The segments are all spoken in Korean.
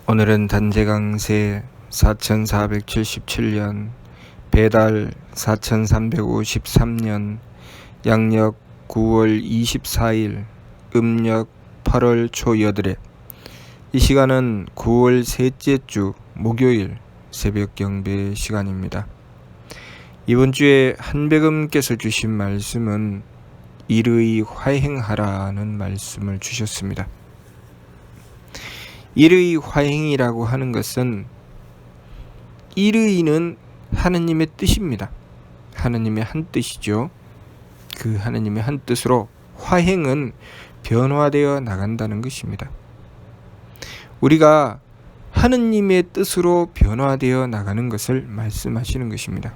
오늘은 단재강세 4477년 배달 4353년 양력 9월 24일 음력 8월 초 8에 이 시간은 9월 셋째 주 목요일 새벽 경배 시간입니다. 이번 주에 한백음께서 주신 말씀은 일의 화행하라는 말씀을 주셨습니다. 일의 화행이라고 하는 것은 일의는 하느님의 뜻입니다. 하느님의 한 뜻이죠. 그 하느님의 한 뜻으로 화행은 변화되어 나간다는 것입니다. 우리가 하느님의 뜻으로 변화되어 나가는 것을 말씀하시는 것입니다.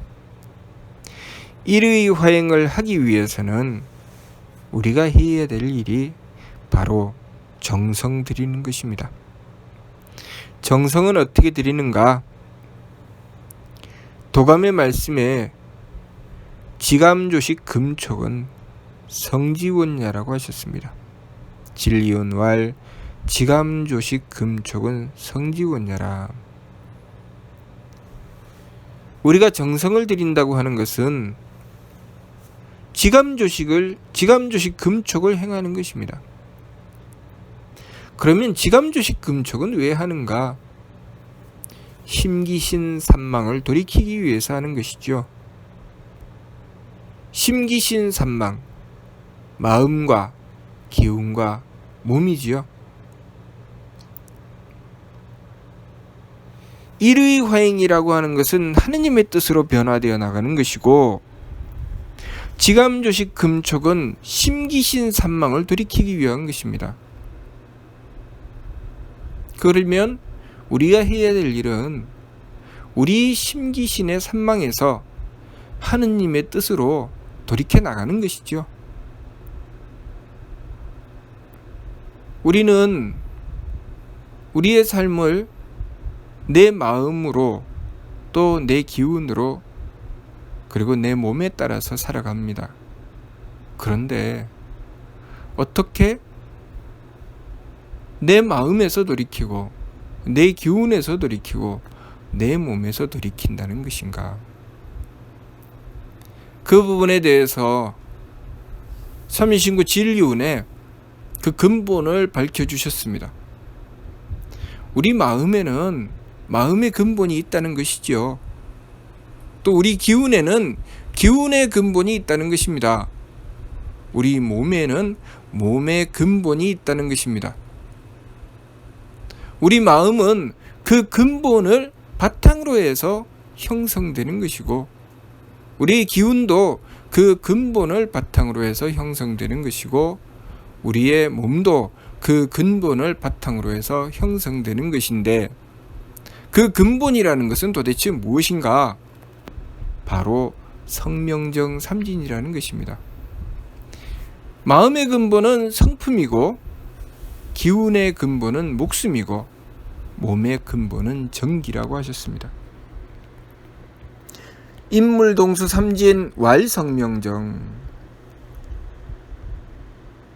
일의 화행을 하기 위해서는 우리가 해야 될 일이 바로 정성 드리는 것입니다. 정성은 어떻게 드리는가? 도감의 말씀에 지감조식 금촉은 성지원야라고 하셨습니다. 진리온왈 지감조식 금촉은 성지원야라. 우리가 정성을 드린다고 하는 것은 지감조식 금촉을 행하는 것입니다. 그러면 지감조식 금촉은 왜 하는가? 심기신 산망을 돌이키기 위해서 하는 것이죠. 심기신 산망, 마음과 기운과 몸이지요. 일의 화행이라고 하는 것은 하느님의 뜻으로 변화되어 나가는 것이고, 지감조식 금촉은 심기신 산망을 돌이키기 위한 것입니다. 그러면 우리가 해야 될 일은 우리 심기신의 산망에서 하느님의 뜻으로 돌이켜 나가는 것이죠. 우리는 우리의 삶을 내 마음으로 또 내 기운으로 그리고 내 몸에 따라서 살아갑니다. 그런데 어떻게 내 마음에서 돌이키고 내 기운에서 돌이키고 내 몸에서 돌이킨다는 것인가? 그 부분에 대해서 삼위신구 진리운에 그 근본을 밝혀주셨습니다. 우리 마음에는 마음의 근본이 있다는 것이지요. 또 우리 기운에는 기운의 근본이 있다는 것입니다. 우리 몸에는 몸의 근본이 있다는 것입니다. 우리 마음은 그 근본을 바탕으로 해서 형성되는 것이고, 우리의 기운도 그 근본을 바탕으로 해서 형성되는 것이고, 우리의 몸도 그 근본을 바탕으로 해서 형성되는 것인데, 그 근본이라는 것은 도대체 무엇인가? 바로 성명정 삼진이라는 것입니다. 마음의 근본은 성품이고, 기운의 근본은 목숨이고, 몸의 근본은 정기라고 하셨습니다. 인물동수 삼진 왈성명정.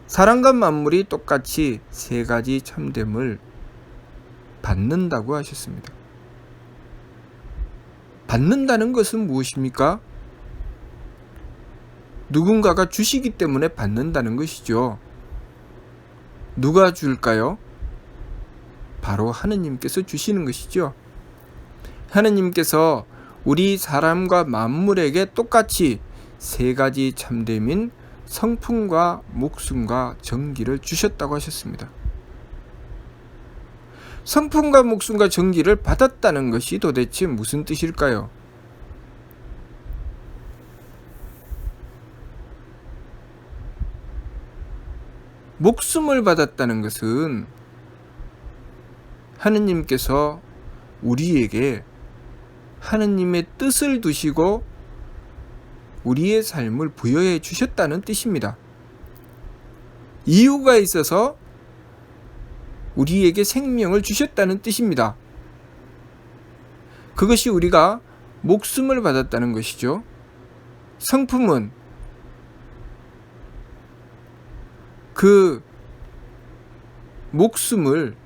사람과 만물이 똑같이 세 가지 참됨을 받는다고 하셨습니다. 받는다는 것은 무엇입니까? 누군가가 주시기 때문에 받는다는 것이죠. 누가 줄까요? 바로 하느님께서 주시는 것이죠. 하느님께서 우리 사람과 만물에게 똑같이 세 가지 참됨인 성품과 목숨과 정기를 주셨다고 하셨습니다. 성품과 목숨과 정기를 받았다는 것이 도대체 무슨 뜻일까요? 목숨을 받았다는 것은 하느님께서 우리에게 하느님의 뜻을 두시고 우리의 삶을 부여해 주셨다는 뜻입니다. 이유가 있어서 우리에게 생명을 주셨다는 뜻입니다. 그것이 우리가 목숨을 받았다는 것이죠. 성품은 그 목숨을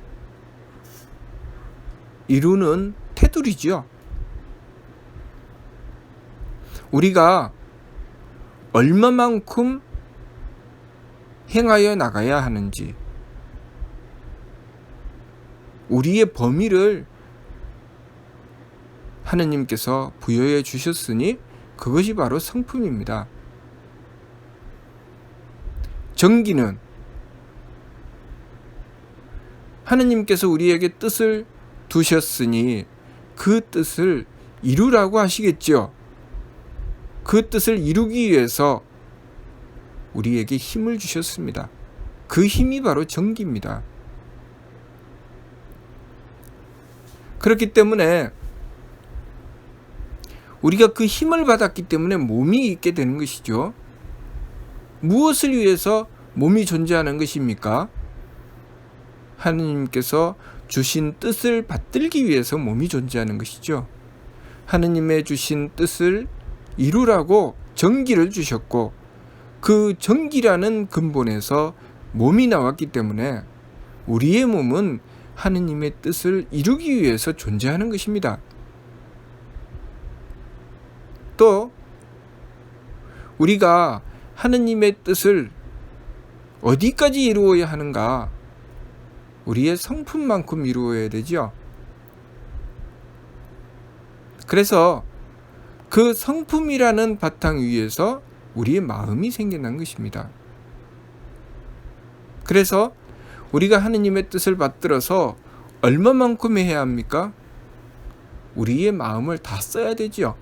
이루는 테두리죠. 우리가 얼마만큼 행하여 나가야 하는지, 우리의 범위를 하느님께서 부여해 주셨으니 그것이 바로 성품입니다. 정기는 하느님께서 우리에게 뜻을 두셨으니 그 뜻을 이루라고 하시겠죠. 그 뜻을 이루기 위해서 우리에게 힘을 주셨습니다. 그 힘이 바로 정기입니다. 그렇기 때문에 우리가 그 힘을 받았기 때문에 몸이 있게 되는 것이죠. 무엇을 위해서 몸이 존재하는 것입니까? 하느님께서 주신 뜻을 받들기 위해서 몸이 존재하는 것이죠. 하느님의 주신 뜻을 이루라고 정기를 주셨고, 그 정기라는 근본에서 몸이 나왔기 때문에 우리의 몸은 하느님의 뜻을 이루기 위해서 존재하는 것입니다. 또 우리가 하느님의 뜻을 어디까지 이루어야 하는가? 우리의 성품만큼 이루어야 되죠. 그래서 그 성품이라는 바탕 위에서 우리의 마음이 생겨난 것입니다. 그래서 우리가 하느님의 뜻을 받들어서 얼마만큼 해야 합니까? 우리의 마음을 다 써야 되죠.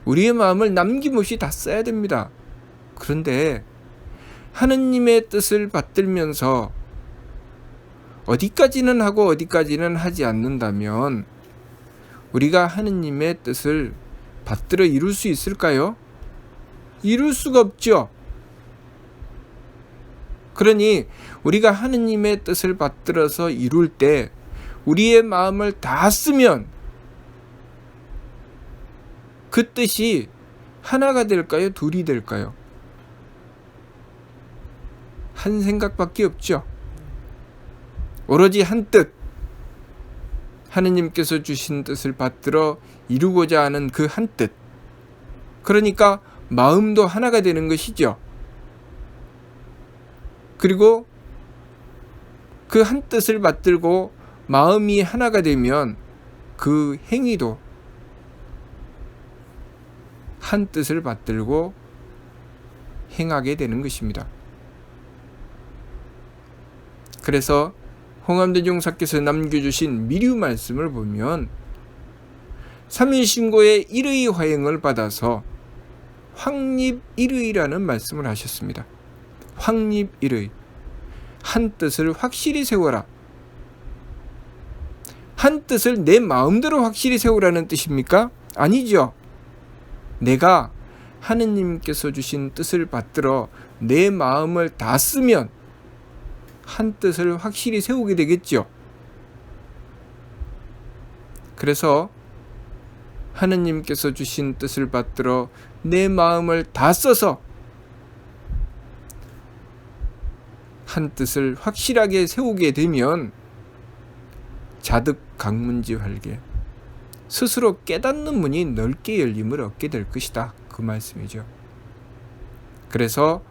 우리의 마음을 남김없이 다 써야 됩니다. 그런데 하느님의 뜻을 받들면서 어디까지는 하고 어디까지는 하지 않는다면 우리가 하느님의 뜻을 받들어 이룰 수 있을까요? 이룰 수가 없죠. 그러니 우리가 하느님의 뜻을 받들어서 이룰 때 우리의 마음을 다 쓰면 그 뜻이 하나가 될까요? 둘이 될까요? 한 생각밖에 없죠. 오로지 한 뜻, 하느님께서 주신 뜻을 받들어 이루고자 하는 그 한 뜻, 그러니까 마음도 하나가 되는 것이죠. 그리고 그 한 뜻을 받들고 마음이 하나가 되면 그 행위도 한 뜻을 받들고 행하게 되는 것입니다. 그래서 홍암대종사께서 남겨주신 미류 말씀을 보면 삼일신고의 일의 화행을 받아서 확립일의라는 말씀을 하셨습니다. 확립일의, 한 뜻을 확실히 세워라. 한 뜻을 내 마음대로 확실히 세우라는 뜻입니까? 아니죠. 내가 하느님께서 주신 뜻을 받들어 내 마음을 다 쓰면 한 뜻을 확실히 세우게 되겠죠. 그래서 하느님께서 주신 뜻을 받들어 내 마음을 다 써서 한 뜻을 확실하게 세우게 되면 자득강문지 활계, 스스로 깨닫는 문이 넓게 열림을 얻게 될 것이다, 그 말씀이죠. 그래서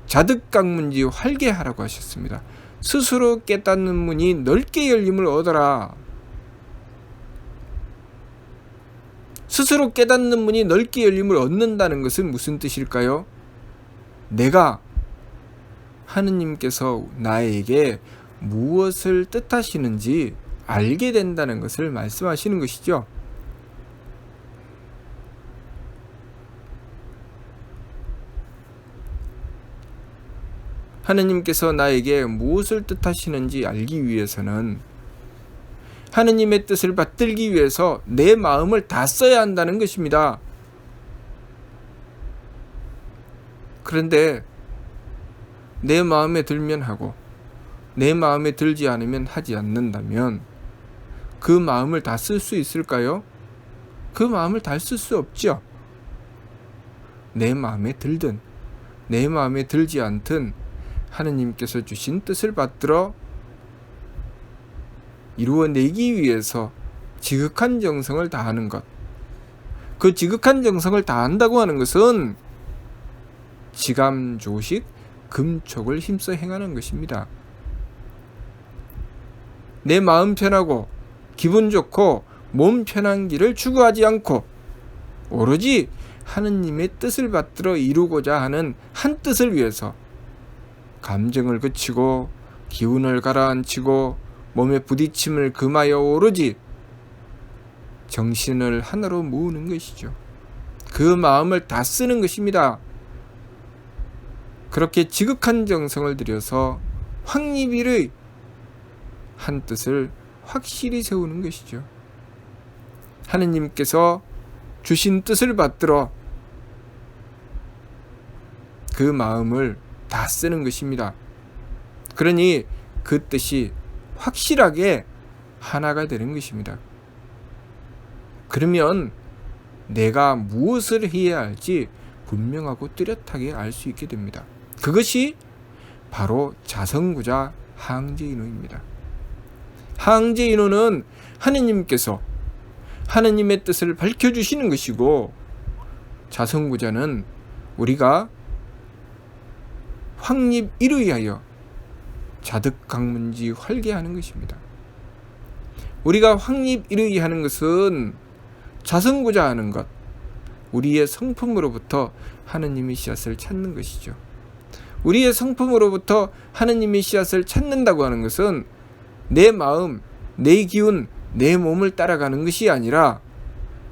자득강문지 활계하라고 하셨습니다. 스스로 깨닫는 문이 넓게 열림을 얻어라. 스스로 깨닫는 문이 넓게 열림을 얻는다는 것은 무슨 뜻일까요? 내가 하느님께서 나에게 무엇을 뜻하시는지 알게 된다는 것을 말씀하시는 것이죠. 하느님께서 나에게 무엇을 뜻하시는지 알기 위해서는 하느님의 뜻을 받들기 위해서 내 마음을 다 써야 한다는 것입니다. 그런데 내 마음에 들면 하고 내 마음에 들지 않으면 하지 않는다면 그 마음을 다 쓸 수 있을까요? 그 마음을 다 쓸 수 없죠. 내 마음에 들든 내 마음에 들지 않든 하느님께서 주신 뜻을 받들어 이루어내기 위해서 지극한 정성을 다하는 것. 그 지극한 정성을 다한다고 하는 것은 지감조식 금촉을 힘써 행하는 것입니다. 내 마음 편하고 기분 좋고 몸 편한 길을 추구하지 않고 오로지 하느님의 뜻을 받들어 이루고자 하는 한 뜻을 위해서 감정을 그치고 기운을 가라앉히고 몸의 부딪힘을 금하여 오로지 정신을 하나로 모으는 것이죠. 그 마음을 다 쓰는 것입니다. 그렇게 지극한 정성을 들여서 확립일의 한 뜻을 확실히 세우는 것이죠. 하느님께서 주신 뜻을 받들어 그 마음을 다 쓰는 것입니다. 그러니 그 뜻이 확실하게 하나가 되는 것입니다. 그러면 내가 무엇을 해야 할지 분명하고 뚜렷하게 알 수 있게 됩니다. 그것이 바로 자성구자 항제인호입니다. 항제인호는 하느님께서 하느님의 뜻을 밝혀주시는 것이고, 자성구자는 우리가 확립일의하여 자득강문지 활개하는 것입니다. 우리가 확립일의하는 것은 자성구자 하는 것, 우리의 성품으로부터 하느님의 씨앗을 찾는 것이죠. 우리의 성품으로부터 하느님의 씨앗을 찾는다고 하는 것은 내 마음, 내 기운, 내 몸을 따라가는 것이 아니라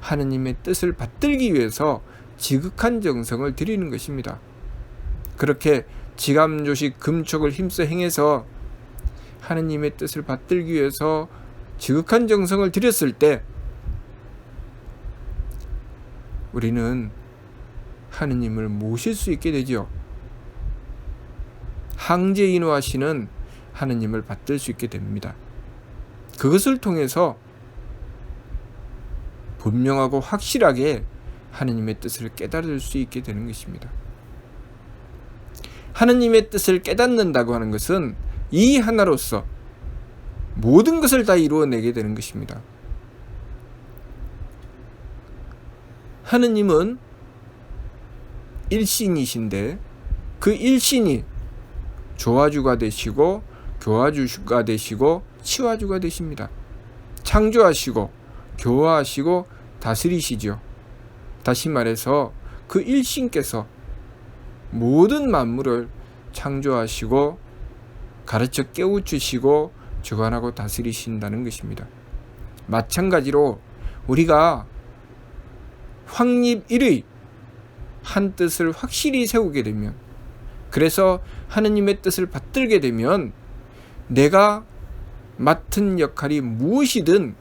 하느님의 뜻을 받들기 위해서 지극한 정성을 들이는 것입니다. 그렇게 지감조식 금촉을 힘써 행해서 하느님의 뜻을 받들기 위해서 지극한 정성을 들였을 때 우리는 하느님을 모실 수 있게 되죠. 항제인호하시는 하느님을 받들 수 있게 됩니다. 그것을 통해서 분명하고 확실하게 하느님의 뜻을 깨달을 수 있게 되는 것입니다. 하느님의 뜻을 깨닫는다고 하는 것은 이 하나로서 모든 것을 다 이루어내게 되는 것입니다. 하느님은 일신이신데 그 일신이 조화주가 되시고 교화주가 되시고 치화주가 되십니다. 창조하시고 교화하시고 다스리시죠. 다시 말해서 그 일신께서 모든 만물을 창조하시고 가르쳐 깨우치시고 주관하고 다스리신다는 것입니다. 마찬가지로 우리가 확립일의 한 뜻을 확실히 세우게 되면, 그래서 하느님의 뜻을 받들게 되면 내가 맡은 역할이 무엇이든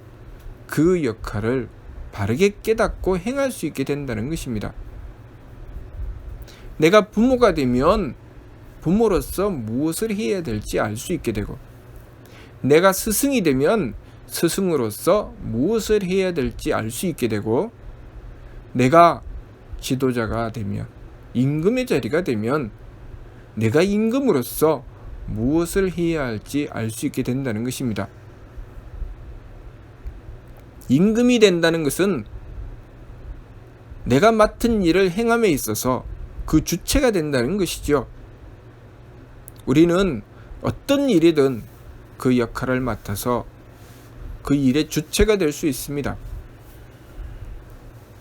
그 역할을 바르게 깨닫고 행할 수 있게 된다는 것입니다. 내가 부모가 되면 부모로서 무엇을 해야 될지 알 수 있게 되고, 내가 스승이 되면 스승으로서 무엇을 해야 될지 알 수 있게 되고, 내가 지도자가 되면, 임금의 자리가 되면 내가 임금으로서 무엇을 해야 할지 알 수 있게 된다는 것입니다. 임금이 된다는 것은 내가 맡은 일을 행함에 있어서 그 주체가 된다는 것이죠. 우리는 어떤 일이든 그 역할을 맡아서 그 일의 주체가 될 수 있습니다.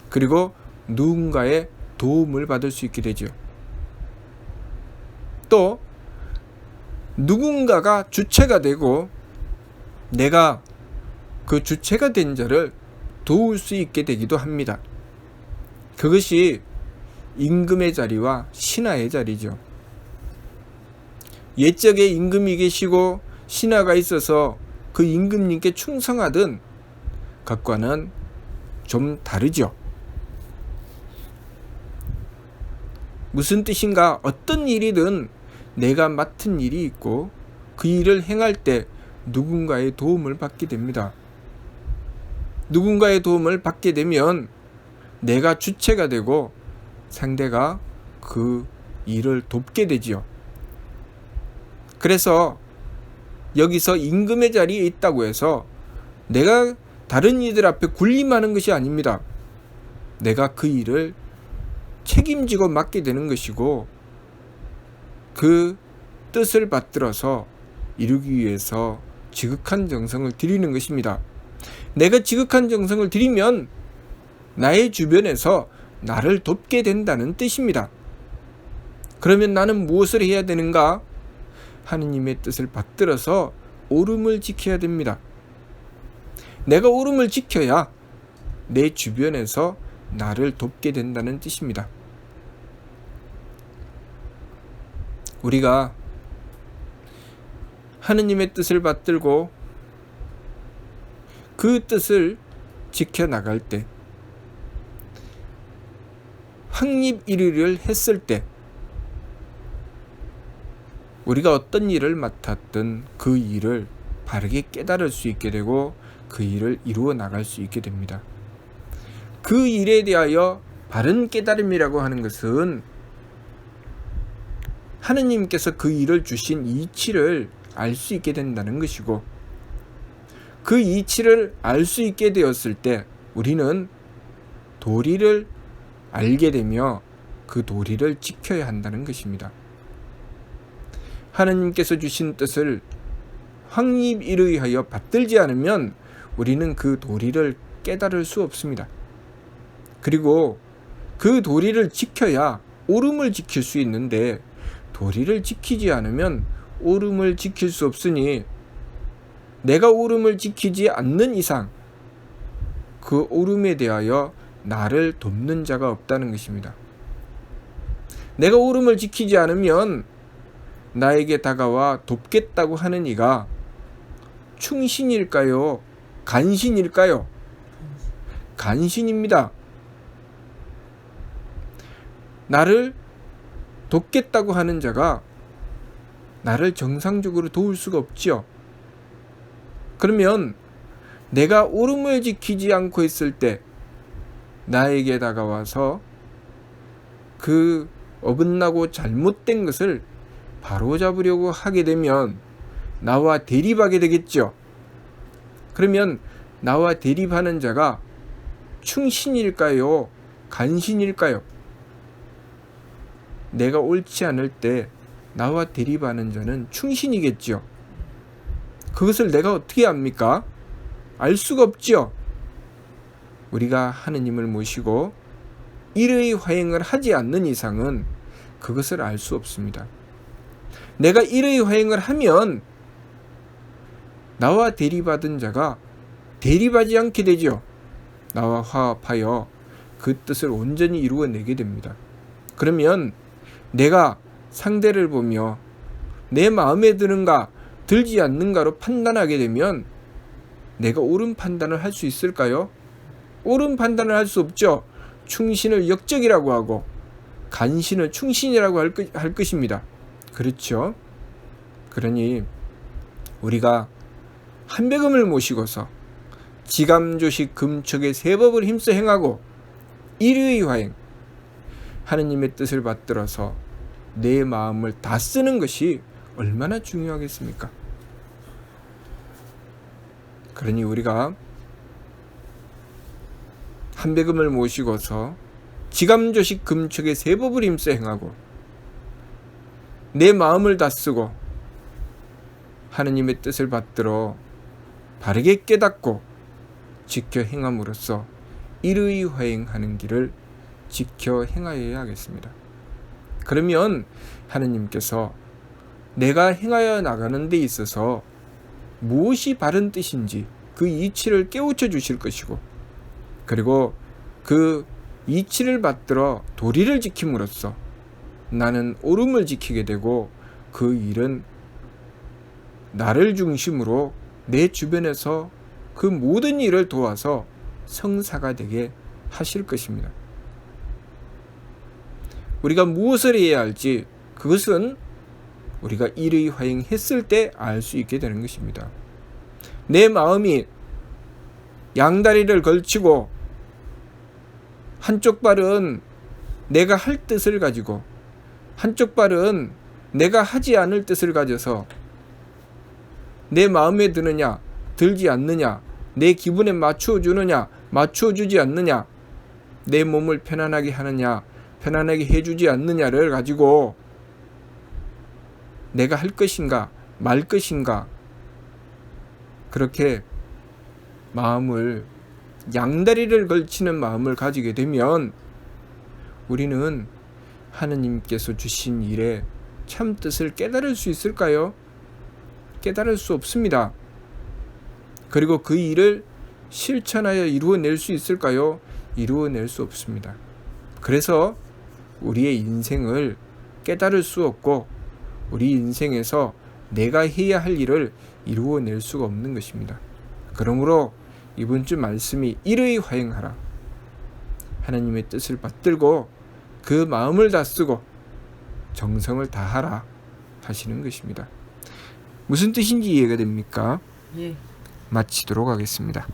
그리고 누군가의 도움을 받을 수 있게 되죠. 또 누군가가 주체가 되고 내가 그 주체가 된 자를 도울 수 있게 되기도 합니다. 그것이 임금의 자리와 신하의 자리죠. 옛적에 임금이 계시고 신하가 있어서 그 임금님께 충성하던 것과는 좀 다르죠. 무슨 뜻인가? 어떤 일이든 내가 맡은 일이 있고 그 일을 행할 때 누군가의 도움을 받게 됩니다. 누군가의 도움을 받게 되면 내가 주체가 되고 상대가 그 일을 돕게 되지요. 그래서 여기서 임금의 자리에 있다고 해서 내가 다른 이들 앞에 군림하는 것이 아닙니다. 내가 그 일을 책임지고 맡게 되는 것이고 그 뜻을 받들어서 이루기 위해서 지극한 정성을 들이는 것입니다. 내가 지극한 정성을 들이면 나의 주변에서 나를 돕게 된다는 뜻입니다. 그러면 나는 무엇을 해야 되는가? 하느님의 뜻을 받들어서 옳음을 지켜야 됩니다. 내가 옳음을 지켜야 내 주변에서 나를 돕게 된다는 뜻입니다. 우리가 하느님의 뜻을 받들고 그 뜻을 지켜나갈 때, 확립일의를 했을 때 우리가 어떤 일을 맡았든 그 일을 바르게 깨달을 수 있게 되고 그 일을 이루어 나갈 수 있게 됩니다. 그 일에 대하여 바른 깨달음이라고 하는 것은 하느님께서 그 일을 주신 이치를 알 수 있게 된다는 것이고, 그 이치를 알 수 있게 되었을 때 우리는 도리를 알게 되며 그 도리를 지켜야 한다는 것입니다. 하느님께서 주신 뜻을 확립일의하여 받들지 않으면 우리는 그 도리를 깨달을 수 없습니다. 그리고 그 도리를 지켜야 옳음을 지킬 수 있는데 도리를 지키지 않으면 옳음을 지킬 수 없으니 내가 옳음을 지키지 않는 이상 그 옳음에 대하여 나를 돕는 자가 없다는 것입니다. 내가 옳음을 지키지 않으면 나에게 다가와 돕겠다고 하는 이가 충신일까요? 간신일까요? 간신입니다. 나를 돕겠다고 하는 자가 나를 정상적으로 도울 수가 없지요. 그러면 내가 옳음을 지키지 않고 있을 때 나에게 다가와서 그 어긋나고 잘못된 것을 바로잡으려고 하게 되면 나와 대립하게 되겠죠. 그러면 나와 대립하는 자가 충신일까요? 간신일까요? 내가 옳지 않을 때 나와 대립하는 자는 충신이겠죠. 그것을 내가 어떻게 압니까? 알 수가 없죠. 우리가 하느님을 모시고 일의 화행을 하지 않는 이상은 그것을 알 수 없습니다. 내가 일의 화행을 하면 나와 대립하던 자가 대립하지 않게 되죠. 나와 화합하여 그 뜻을 온전히 이루어내게 됩니다. 그러면 내가 상대를 보며 내 마음에 드는가 들지 않는가로 판단하게 되면 내가 옳은 판단을 할 수 있을까요? 옳은 판단을 할 수 없죠. 충신을 역적이라고 하고 간신을 충신이라고 할 것입니다. 그렇죠? 그러니 우리가 한배금을 모시고서 지감조식 금촉의 세법을 힘써 행하고 일의 화행, 하느님의 뜻을 받들어서 내 마음을 다 쓰는 것이 얼마나 중요하겠습니까? 그러니 우리가 한배금을 모시고서 지감조식 금촉의 세법을 힘써 행하고 내 마음을 다 쓰고 하느님의 뜻을 받들어 바르게 깨닫고 지켜 행함으로써 일의 화행하는 길을 지켜 행하여야 하겠습니다. 그러면 하느님께서 내가 행하여 나가는 데 있어서 무엇이 바른 뜻인지 그 이치를 깨우쳐 주실 것이고, 그리고 그 이치를 받들어 도리를 지킴으로써 나는 옳음을 지키게 되고 그 일은 나를 중심으로 내 주변에서 그 모든 일을 도와서 성사가 되게 하실 것입니다. 우리가 무엇을 해야 할지 그것은 우리가 일의 화행했을 때 알 수 있게 되는 것입니다. 내 마음이 양다리를 걸치고 한쪽 발은 내가 할 뜻을 가지고 한쪽 발은 내가 하지 않을 뜻을 가져서 내 마음에 드느냐 들지 않느냐 내 기분에 맞춰주느냐, 맞춰주지 않느냐, 내 몸을 편안하게 하느냐, 편안하게 해주지 않느냐를 가지고 내가 할 것인가 말 것인가, 그렇게 마음을, 양다리를 걸치는 마음을 가지게 되면 우리는 하느님께서 주신 일에 참 뜻을 깨달을 수 있을까요? 깨달을 수 없습니다. 그리고 그 일을 실천하여 이루어낼 수 있을까요? 이루어낼 수 없습니다. 그래서 우리의 인생을 깨달을 수 없고 우리 인생에서 내가 해야 할 일을 이루어낼 수가 없는 것입니다. 그러므로 이번 주 말씀이 일의 화행하라, 하나님의 뜻을 받들고 그 마음을 다 쓰고 정성을 다하라 하시는 것입니다. 무슨 뜻인지 이해가 됩니까? 예. 마치도록 하겠습니다.